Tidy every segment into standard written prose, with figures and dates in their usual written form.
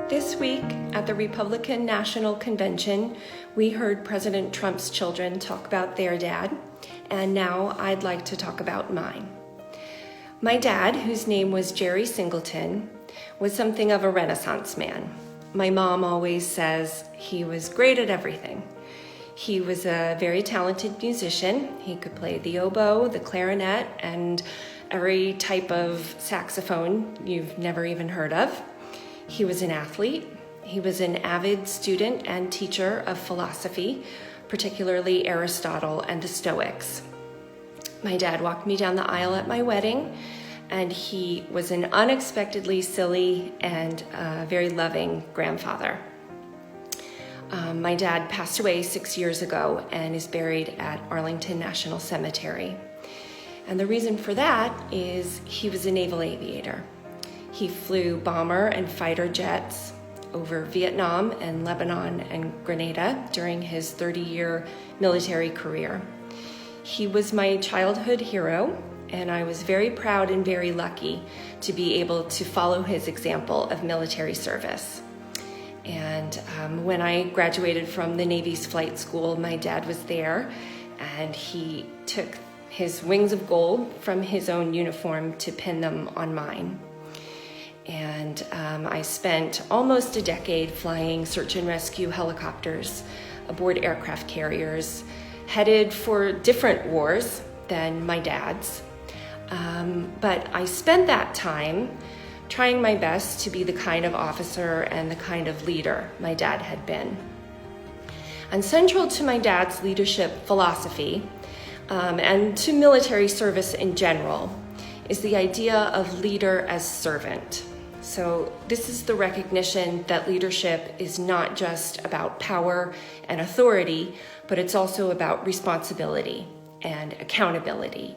This week at the Republican National Convention, we heard President Trump's children talk about their dad, and now I'd like to talk about mine. My dad, whose name was Jerry Singleton, was something of a Renaissance man. My mom always says he was great at everything. He was a very talented musician. He could play the oboe, the clarinet, and every type of saxophone you've never even heard of. He was an athlete. He was an avid student and teacher of philosophy, particularly Aristotle and the Stoics. My dad walked me down the aisle at my wedding, and he was an unexpectedly silly and very loving grandfather. My dad passed away 6 years ago and is buried at Arlington National Cemetery. And the reason for that is he was a naval aviator. He flew bomber and fighter jets over Vietnam and Lebanon and Grenada during his 30-year military career. He was my childhood hero, and I was very proud and very lucky to be able to follow his example of military service. And when I graduated from the Navy's flight school, my dad was there, and he took his wings of gold from his own uniform to pin them on mine. And I spent almost a decade flying search and rescue helicopters aboard aircraft carriers, headed for different wars than my dad's. But I spent that time trying my best to be the kind of officer and the kind of leader my dad had been. And central to my dad's leadership philosophy, and to military service in general, is the idea of leader as servant. So this is the recognition that leadership is not just about power and authority, but it's also about responsibility and accountability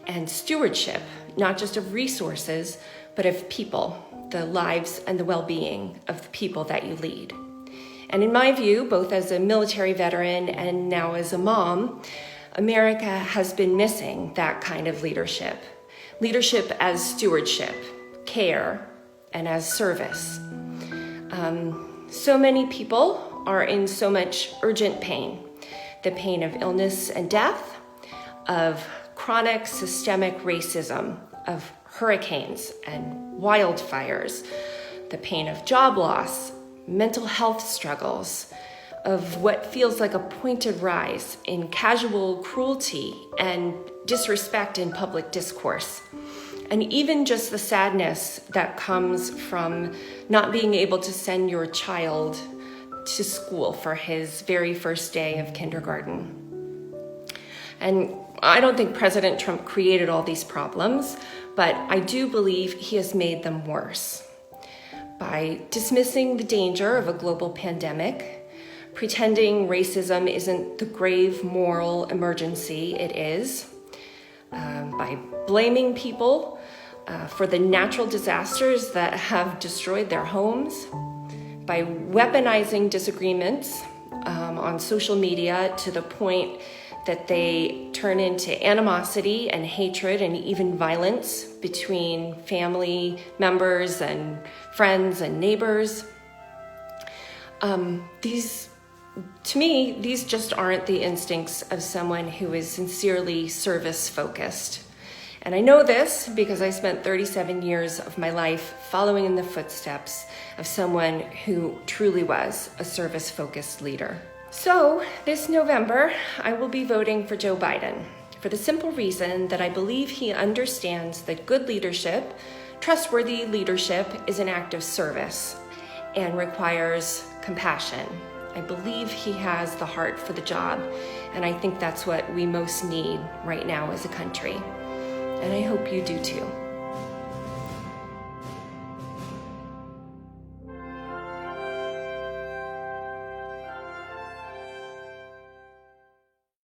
and stewardship, not just of resources, but of people, the lives and the well-being of the people that you lead. And in my view, both as a military veteran and now as a mom, America has been missing that kind of leadership. Leadership as stewardship, care, and as service. So many people are in so much urgent pain. The pain of illness and death, of chronic systemic racism, of hurricanes and wildfires, the pain of job loss, mental health struggles, of what feels like a pointed rise in casual cruelty and disrespect in public discourse. And even just the sadness that comes from not being able to send your child to school for his very first day of kindergarten. And I don't think President Trump created all these problems, but I do believe he has made them worse. By dismissing the danger of a global pandemic, pretending racism isn't the grave moral emergency it is, by blaming people for the natural disasters that have destroyed their homes, by weaponizing disagreements on social media to the point that they turn into animosity and hatred and even violence between family members and friends and neighbors. To me, these just aren't the instincts of someone who is sincerely service-focused. And I know this because I spent 37 years of my life following in the footsteps of someone who truly was a service-focused leader. So this November, I will be voting for Joe Biden for the simple reason that I believe he understands that good leadership, trustworthy leadership, is an act of service and requires compassion. I believe he has the heart for the job, and I think that's what we most need right now as a country. And I hope you do too.